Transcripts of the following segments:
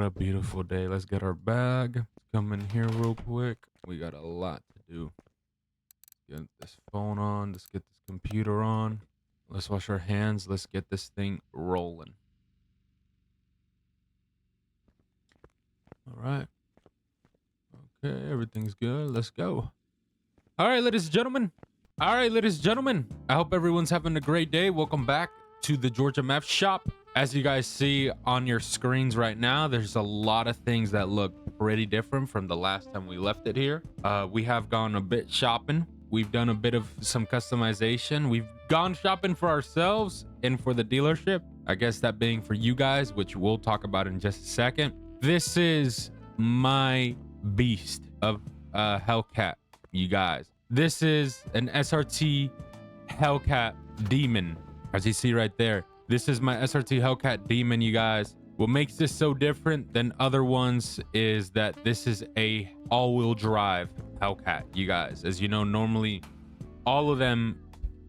What a beautiful day. Let's get our bag. Come in here real quick. We got a lot to do. Get this phone on. Let's get this computer on. Let's wash our hands. Let's get this thing rolling. All right. Okay, everything's good. Let's go. All right, ladies and gentlemen. I hope everyone's having a great day. Welcome back to the Georgia Map Shop. As you guys see on your screens right now, there's a lot of things that look pretty different from the last time we left it here. We have gone a bit shopping. We've done a bit of some customization. We've gone shopping for ourselves and for the dealership. I guess that being for you guys, which we'll talk about in just a second. This is my beast of Hellcat, you guys. This is an SRT Hellcat Demon, as you see right there. This is my SRT Hellcat Demon, you guys. What makes this so different than other ones is that this is a all-wheel drive Hellcat, you guys. As you know, normally all of them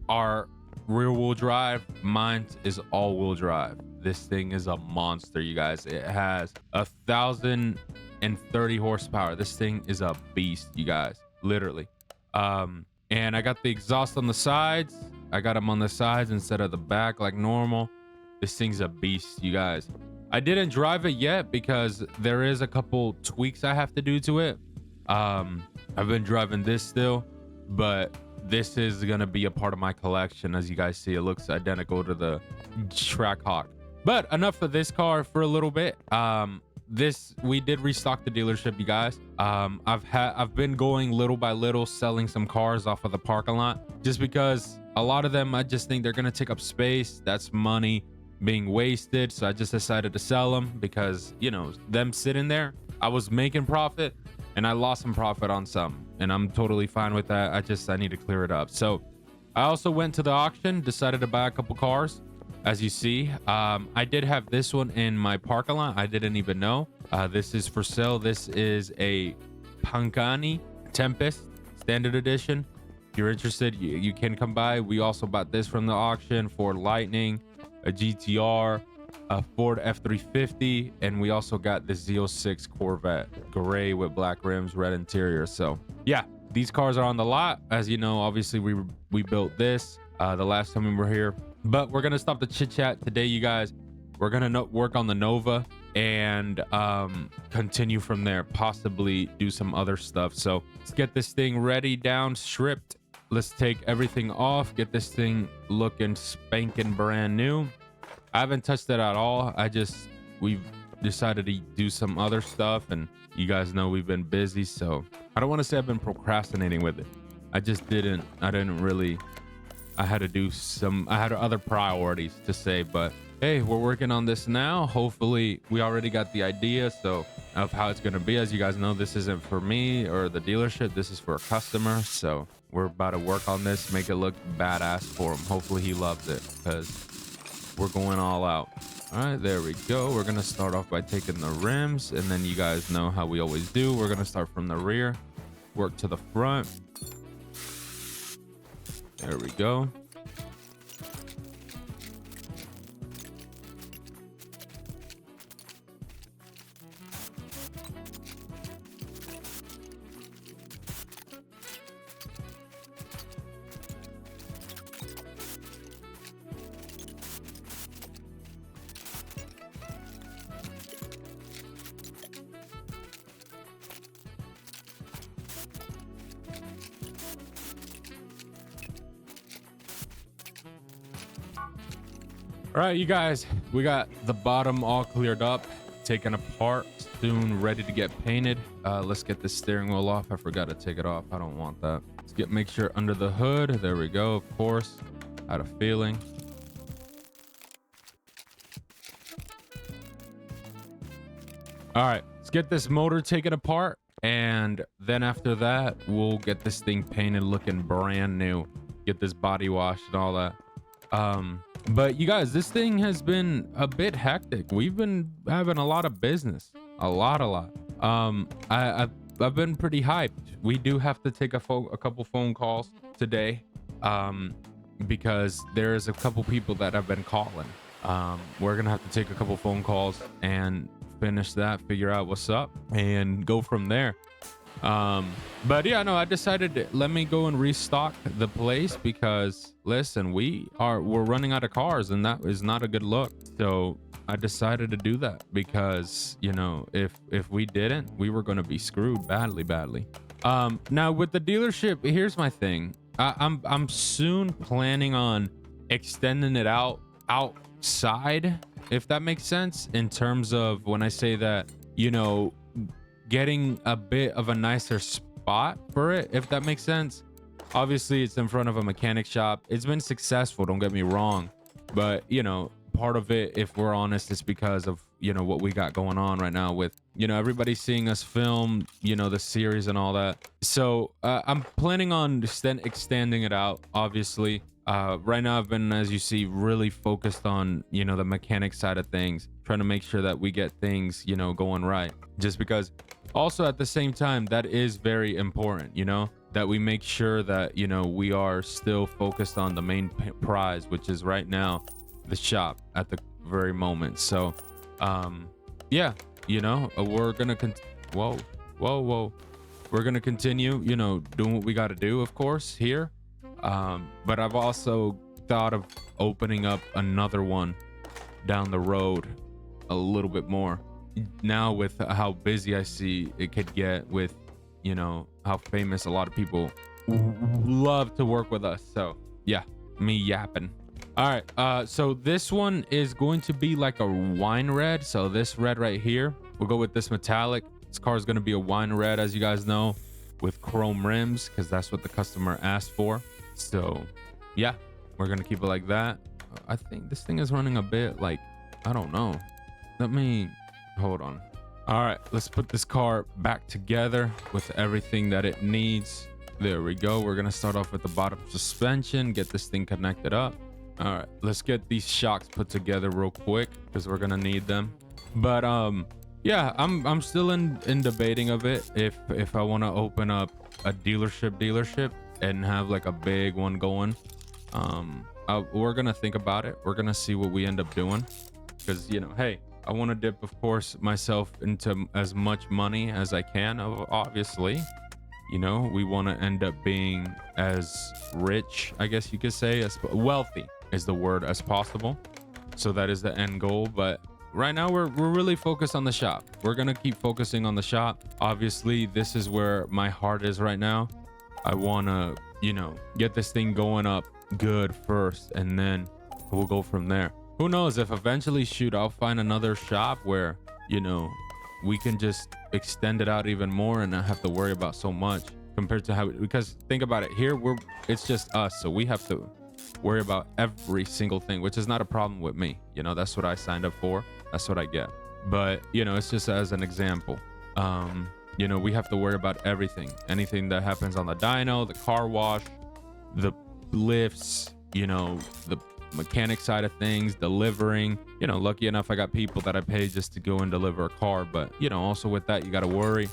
are rear-wheel drive. Mine is all-wheel drive. This thing is a monster, you guys. It has 1,030 horsepower. This thing is a beast, you guys, literally. And I got the exhaust on the sides. I got them on the sides instead of the back like normal. This thing's a beast, you guys. I didn't drive it yet because there is a couple tweaks I have to do to it. I've been driving this still, but this is gonna be a part of my collection. As you guys see, it looks identical to the Trackhawk. But enough of this car for a little bit. We did restock the dealership, you guys. I've been going little by little, selling some cars off of the parking lot, just because a lot of them I just think they're gonna take up space. That's money being wasted. So I just decided to sell them because, you know, them sitting there, I was making profit and I lost some profit on some, and I'm totally fine with that. I need to clear it up. So I also went to the auction, decided to buy a couple cars. As you see, I did have this one in my parking lot. I didn't even know. This is for sale. This is a Pagani Tempest Standard Edition. If you're interested, you can come by. We also bought this from the auction, Ford Lightning, a GTR, a Ford F350, and we also got the Z06 Corvette, gray with black rims, red interior. So yeah, these cars are on the lot. As you know, obviously we built this the last time we were here. But we're gonna stop the chit chat today, you guys. We're gonna work on the Nova and continue from there, possibly do some other stuff. So let's get this thing ready, down, stripped. Let's take everything off, get this thing looking spanking brand new. I haven't touched it at all. We've decided to do some other stuff, and you guys know we've been busy, so I don't want to say I've been procrastinating with it. I had other priorities to say, but hey, we're working on this now. Hopefully we already got the idea of how it's going to be. As you guys know, this isn't for me or the dealership. This is for a customer. So we're about to work on this, make it look badass for him. Hopefully he loves it because we're going all out. All right, there we go. We're going to start off by taking the rims, and then you guys know how we always do. We're going to start from the rear, work to the front. There we go. All right, you guys, we got the bottom all cleared up, taken apart, soon ready to get painted. Let's get the steering wheel off. I forgot to take it off. I don't want that. Make sure under the hood. There we go. Of course, had a feeling. All right, let's get this motor taken apart, and then after that, we'll get this thing painted, looking brand new. Get this body washed and all that. But you guys, this thing has been a bit hectic. We've been having a lot of business, a lot. I've been pretty hyped. We do have to take a couple phone calls today, because there's a couple people that have been calling. We're gonna have to take a couple phone calls and finish that, figure out what's up, and go from there. But yeah, no, I decided let me go and restock the place because listen, we're running out of cars, and that is not a good look. So I decided to do that because, you know, if we didn't, we were going to be screwed badly. Now with the dealership, here's my thing. I'm soon planning on extending it outside, if that makes sense, in terms of when I say that, you know, getting a bit of a nicer spot for it, if that makes sense. Obviously it's in front of a mechanic shop. It's been successful, don't get me wrong, but you know, part of it, if we're honest, is because of, you know, what we got going on right now with, you know, everybody seeing us film, you know, the series and all that. So I'm planning on extending it out, obviously. Right now I've been, as you see, really focused on, you know, the mechanic side of things, trying to make sure that we get things, you know, going right, just because also at the same time that is very important, you know, that we make sure that, you know, we are still focused on the main prize, which is right now the shop at the very moment. So yeah, you know, we're gonna whoa we're gonna continue, you know, doing what we got to do, of course, here. But I've also thought of opening up another one down the road a little bit more now, with how busy I see it could get, with, you know, how famous a lot of people love to work with us. So yeah, me yapping. All right, so this one is going to be like a wine red. So this red right here, we'll go with this metallic. This car is going to be a wine red, as you guys know, with chrome rims, because that's what the customer asked for. So yeah, we're going to keep it like that. I think this thing is running a bit like, I don't know, let me hold on. All right, let's put this car back together with everything that it needs. There we go. We're going to start off with the bottom suspension, get this thing connected up. All right, let's get these shocks put together real quick because we're gonna need them. But yeah, I'm still in debating of it, if I want to open up a dealership and have like a big one going. We're gonna think about it. We're gonna see what we end up doing, because, you know, hey, I want to dip, of course, myself into as much money as I can. Obviously, you know, we want to end up being as rich, I guess you could say, as wealthy is the word, as possible. So that is the end goal. But right now we're really focused on the shop. We're gonna keep focusing on the shop. Obviously, this is where my heart is right now. I want to, you know, get this thing going up good first, and then we'll go from there. Who knows, if eventually, shoot, I'll find another shop where, you know, we can just extend it out even more and not have to worry about so much compared to how, because think about it, here it's just us, so we have to worry about every single thing, which is not a problem with me. You know, that's what I signed up for, that's what I get. But, you know, it's just as an example. You know, we have to worry about anything that happens on the dyno, the car wash, the lifts, you know, the mechanic side of things, delivering. You know, lucky enough, I got people that I pay just to go and deliver a car. But, you know, also with that, you got to worry,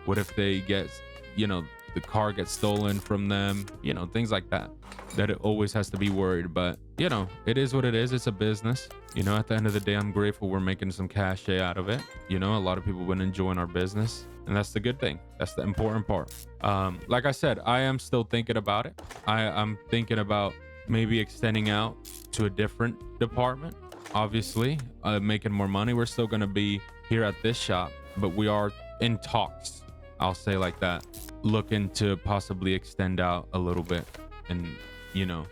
what if they get, you know, the car gets stolen from them, you know, things like that it always has to be worried. But, you know, it is what it is. It's a business. You know, at the end of the day, I'm grateful we're making some cachet out of it. You know, a lot of people have been enjoying our business, and that's the good thing. That's the important part. Like I said, I am still thinking about it. I'm thinking about maybe extending out to a different department. Obviously, making more money. We're still going to be here at this shop, but we are in talks, I'll say like that, looking to possibly extend out a little bit and, you know,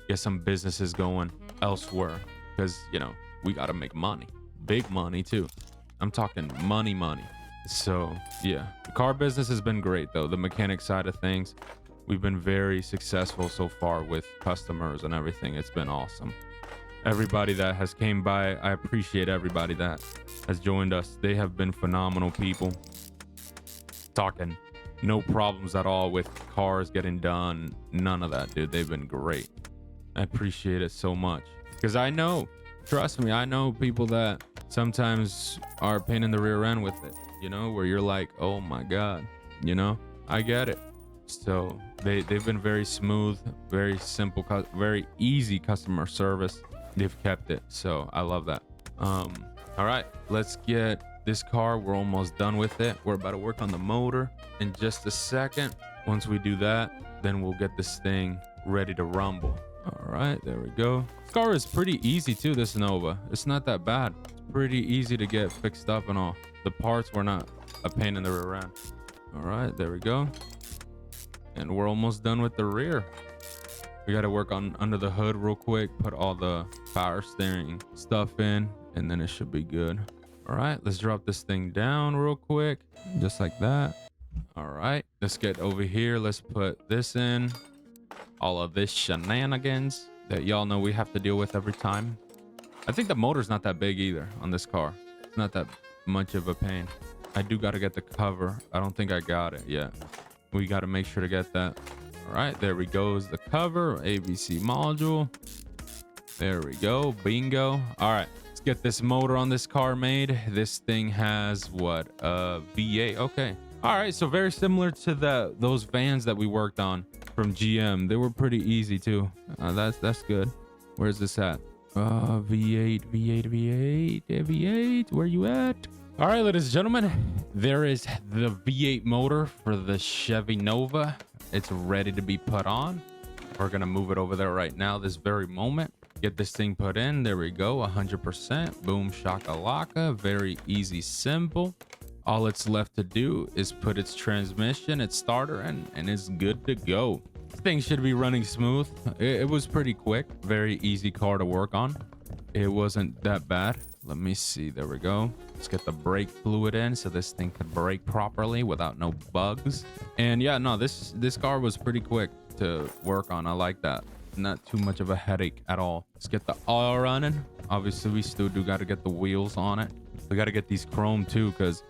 get some businesses going elsewhere, because, you know, we got to make money, big money too. I'm talking money. So yeah, the car business has been great though. The mechanic side of things, we've been very successful so far with customers and everything. It's been awesome. Everybody that has came by, I appreciate everybody that has joined us. They have been phenomenal people. Talking no problems at all with cars getting done. None of that, dude. They've been great. I appreciate it so much, because I know, trust me, I know people that sometimes are a pain in the rear end with it, you know, where you're like, oh my God, you know, I get it. So they've been very smooth, very simple, very easy customer service. They've kept it. So I love that. All right, let's get this car. We're almost done with it. We're about to work on the motor in just a second. Once we do that, then we'll get this thing ready to rumble. All right, there we go. This car is pretty easy too, this Nova. It's not that bad. It's pretty easy to get fixed up and all. The parts were not a pain in the rear end. All right, there we go. And we're almost done with the rear. We got to work on under the hood real quick, put all the power steering stuff in, and then it should be good. All right, let's drop this thing down real quick, just like that. All right, let's get over here. Let's put this in. All of this shenanigans that y'all know we have to deal with every time. I think the motor's not that big either on this car. It's not that much of a pain. I do got to get the cover. I don't think I got it yet. We got to make sure to get that. All right, there we go. Is the cover, ABC module. There we go. Bingo. All right, let's get this motor on this car made. This thing has what? V8. Okay. All right, so very similar to those vans that we worked on from GM. They were pretty easy too. That's good. Where's this at? V8. Where you at? All right, ladies and gentlemen, there is the V8 motor for the Chevy Nova. It's ready to be put on. We're gonna move it over there right now, this very moment. Get this thing put in. There we go, 100%. Boom shakalaka. Very easy, simple. All it's left to do is put its transmission, its starter, and it's good to go. This thing should be running smooth. It was pretty quick. Very easy car to work on. It wasn't that bad. Let me see. There we go. Let's get the brake fluid in so this thing can brake properly without no bugs. And yeah, no, this car was pretty quick to work on. I like that. Not too much of a headache at all. Let's get the oil running. Obviously, we still do got to get the wheels on it. We got to get these chrome too, because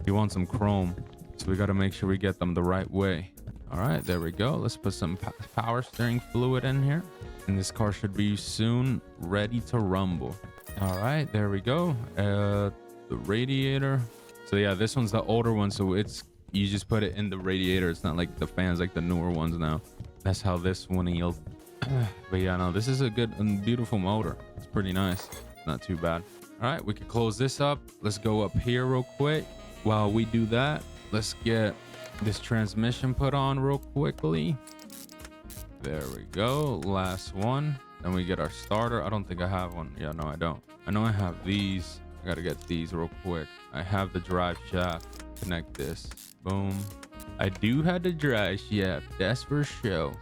you want some chrome. So we got to make sure we get them the right way. All right, there we go. Let's put some power steering fluid in here. And this car should be soon ready to rumble. All right, there we go. The radiator. So yeah, this one's the older one. So you just put it in the radiator. It's not like the fans like the newer ones now. That's how this one yields. But yeah, no, this is a good and beautiful motor. It's pretty nice. Not too bad. All right, we can close this up. Let's go up here real quick. While we do that, let's get this transmission put on real quickly. There we go. Last one. Then we get our starter. I don't think I have one. Yeah, no, I don't. I know I have these. I gotta get these real quick. I have the drive shaft. Connect this. Boom. I do have the drive shaft. That's for show.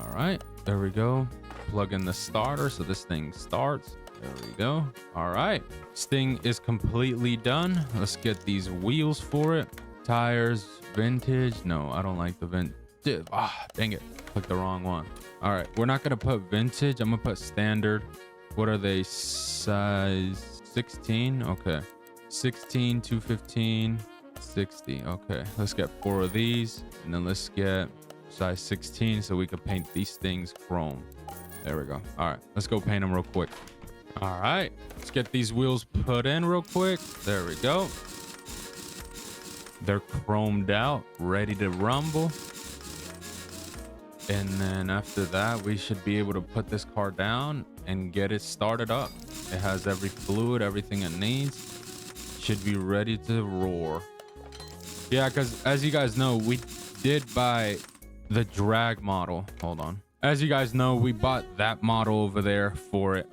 All right, there we go. Plug in the starter so this thing starts. There we go. All right, this thing is completely done. Let's get these wheels for it. Tires, vintage. No, I don't like the vintage. Dang it, clicked the wrong one. All right, we're not gonna put vintage. I'm gonna put standard. What are they? Size 16. Okay, 16, 215, 60. Okay, let's get 4 of these, and then let's get size 16 so we can paint these things chrome. There we go. All right, let's go paint them real quick. All right, let's get these wheels put in real quick. There we go. They're chromed out, ready to rumble. And then after that, we should be able to put this car down and get it started up. It has every fluid, everything it needs. Should be ready to roar. Yeah, because as you guys know, we did buy the drag model. Hold on. As you guys know, we bought that model over there for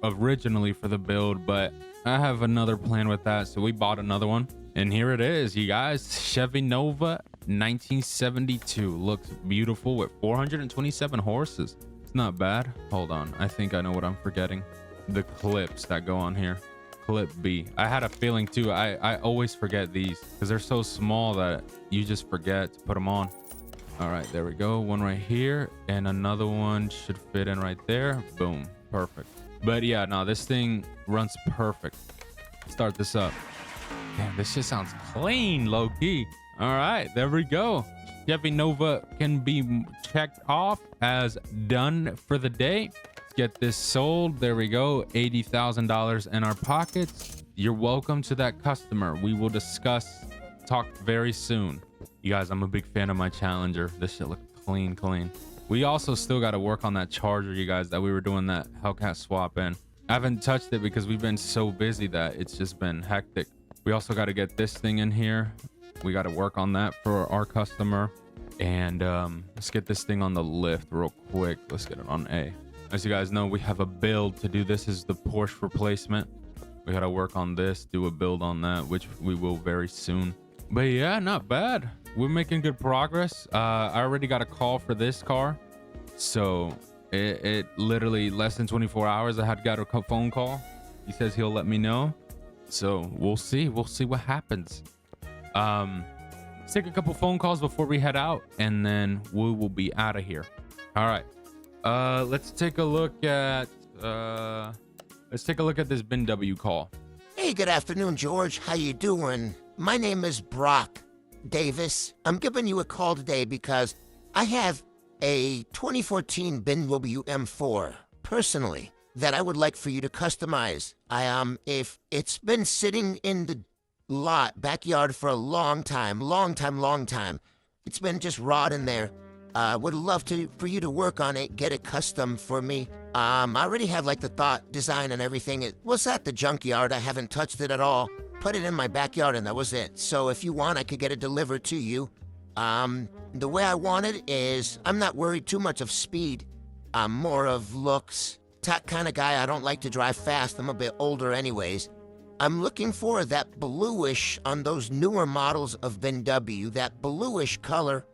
originally for the build, but I have another plan with that. So we bought another one. And here it is, you guys. Chevy Nova 1972. Looks beautiful with 427 horses. It's not bad. Hold on. I think I know what I'm forgetting. The clips that go on here. Clip B. I had a feeling too. I always forget these because they're so small that you just forget to put them on. All right, there we go. One right here. And another one should fit in right there. Boom. Perfect. But yeah, no, this thing runs perfect. Start this up. Damn, this shit sounds clean, low key. All right, there we go. Chevy Nova can be checked off as done for the day. Let's get this sold. There we go. $80,000 in our pockets. You're welcome to that customer. We will talk very soon. You guys, I'm a big fan of my Challenger. This shit looks clean. We also still got to work on that Charger, you guys, that we were doing that Hellcat swap in. I haven't touched it because we've been so busy that it's just been hectic. But yeah, no, this thing runs We also got to get this thing in here. We got to work on that for our customer. And let's get this thing on the lift real quick. Let's get it on A. As you guys know, we have a build to do. This is the Porsche replacement. We got to work on this, do a build on that, which we will very soon. But yeah, not bad. We're making good progress. I already got a call for this car. So it literally less than 24 hours. I had got a phone call. He says he'll let me know. So we'll see. We'll see what happens. Let's take a couple phone calls before we head out, and then we will be out of here. All right. Let's take a look at this Ben W call. Hey, good afternoon, George. How you doing? My name is Brock Davis. I'm giving you a call today because I have a 2014 BMW M4 personally that I would like for you to customize. If it's been sitting in the backyard for a long time. It's been just rotting there. Would love for you to work on it, get it custom for me. I already have like the thought, design, and everything. It was at the junkyard. I haven't touched it at all. Put it in my backyard, and that was it. So if you want, I could get it delivered to you. The way I want it is, I'm not worried too much of speed. I'm more of looks. That kind of guy. I don't like to drive fast. I'm a bit older anyways. I'm looking for that bluish on those newer models of BMW, that bluish color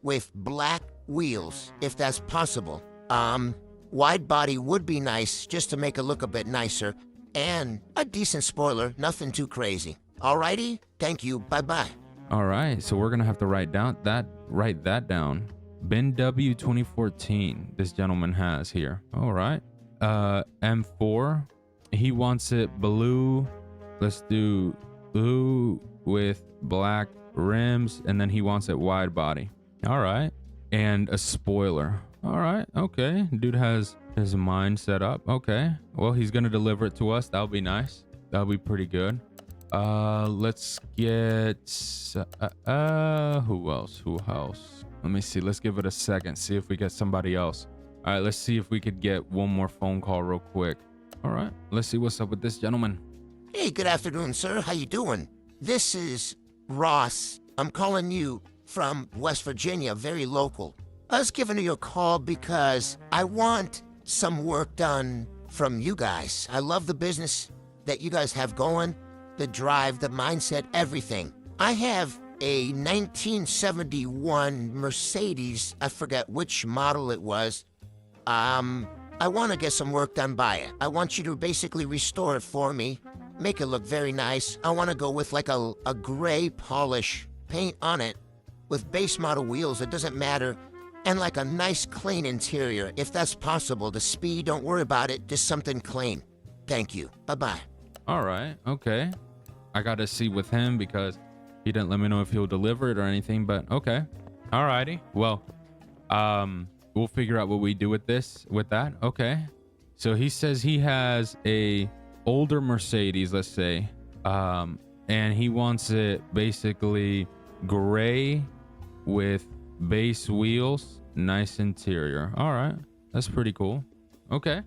with black wheels, if that's possible. Wide body would be nice, just to make it look a bit nicer, and a decent spoiler, nothing too crazy. Alrighty, thank you, bye-bye. All right, so we're gonna have to write that down. BMW 2014, this gentleman has here. All right, M4. He wants it blue. Let's do blue with black rims, and then he wants it wide body. All right, and a spoiler. All right, okay. Dude has his mind set up. Okay, well, he's gonna deliver it to us. That'll be nice. That'll be pretty good. Let's get who else? Let me see. Let's give it a second. See if we get somebody else. All right, let's see if we could get one more phone call real quick. All right, let's see what's up with this gentleman. Hey, good afternoon, sir. How you doing? This is Ross. I'm calling you from West Virginia, very local. I was giving you a call because I want some work done from you guys. I love the business that you guys have going, the drive, the mindset, everything. I have a 1971 Mercedes. I forget which model it was. I want to get some work done by it. I want you to basically restore it for me, make it look very nice. I want to go with like a gray polish paint on it with base model wheels. It doesn't matter. And like a nice clean interior, if that's possible. The speed, don't worry about it. Just something clean. Thank you. Bye-bye. All right. Okay. I got to see with him because he didn't let me know if he'll deliver it or anything, but okay. All righty. Well, we'll figure out what we do with that. Okay. So he says he has a older Mercedes, let's say, and he wants it basically gray with base wheels, nice interior. All right, that's pretty cool. Okay.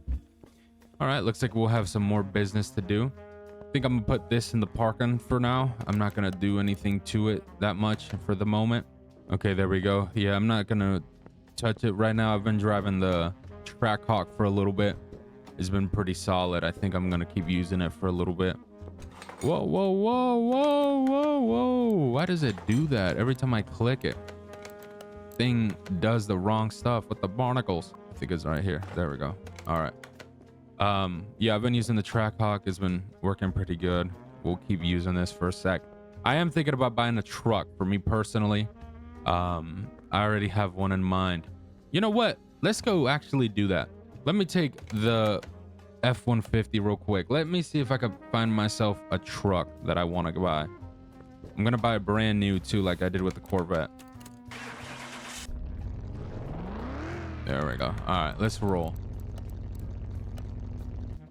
All right, looks like we'll have some more business to do. I think I'm gonna put this in the parking for now. I'm not gonna do anything to it that much for the moment. Okay, there we go. Yeah, I'm not gonna touch it right now. I've been driving the Trackhawk for a little bit. It's been pretty solid. I think I'm gonna keep using it for a little bit. Whoa, whoa, whoa, whoa, whoa, whoa. Why does it do that every time I click it? Thing does the wrong stuff with the barnacles. I think it's right here. There we go. All right. Yeah, I've been using the Trackhawk. It's been working pretty good. We'll keep using this for a sec. I am thinking about buying a truck for me personally. I already have one in mind. You know what? Let's go actually do that. Let me take the F-150 real quick. Let me see if I can find myself a truck that I want to buy. I'm gonna buy a brand new too, like I did with the Corvette. There we go. All right, let's roll.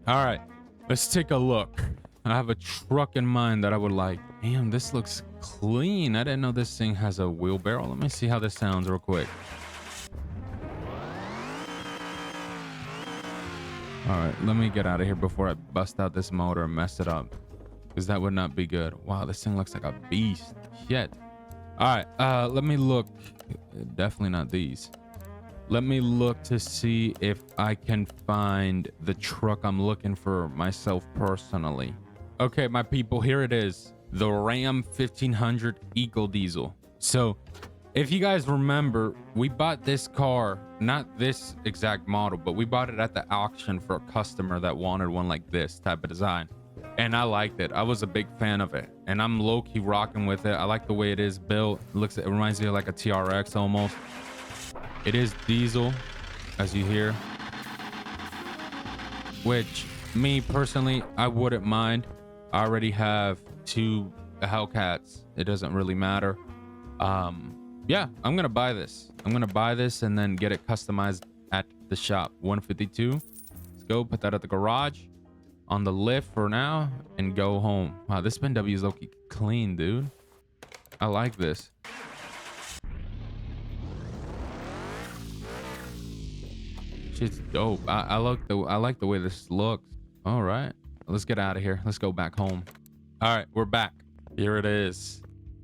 All right, let's take a look. I have a truck in mind that I would like. Damn, this looks clean. I didn't know this thing has a wheelbarrow. Let me see how this sounds real quick. All right, let me get out of here before I bust out this motor and mess it up. because that would not be good. Wow, this thing looks like a beast. Shit. All right, let me look. Definitely not these. Let me look to see if I can find the truck I'm looking for myself personally. Okay, my people, here it is. The Ram 1500 Eco Diesel. So if you guys remember, we bought this car, not this exact model, but we bought it at the auction for a customer that wanted one like this type of design. And I liked it. I was a big fan of it. And I'm low-key rocking with it. I like the way it is built. It reminds me of like a TRX almost. It is diesel, as you hear. Which, me personally, I wouldn't mind. I already have 2 Hellcats. It doesn't really matter. Yeah, I'm gonna buy this. I'm gonna buy this and then get it customized at the shop. 152. Let's go put that at the garage on the lift for now and go home. Wow, this Spin W is low-key clean, dude. I like this. Shit's dope. I like the way this looks. All right, let's get out of here. Let's go back home. All right, we're back. Here it is.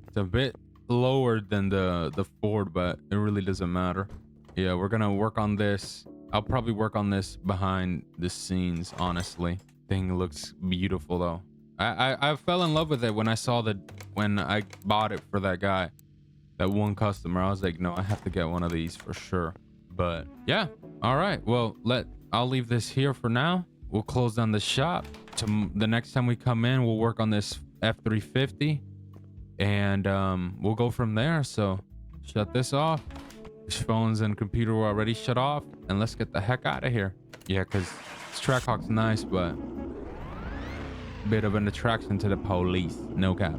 It's a bit lower than the Ford, but it really doesn't matter. Yeah, we're gonna work on this. I'll probably work on this behind the scenes, honestly. Thing looks beautiful though. I fell in love with it when I bought it for that guy, that one customer. I was like, no, I have to get one of these for sure. But yeah, all right, well, I'll leave this here for now. We'll close down the shop. The next time we come in, we'll work on this F350 and we'll go from there. So shut this off. This phones and computer were already shut off, and let's get the heck out of here. Yeah, because this Trackhawk's nice, but bit of an attraction to the police, no cap.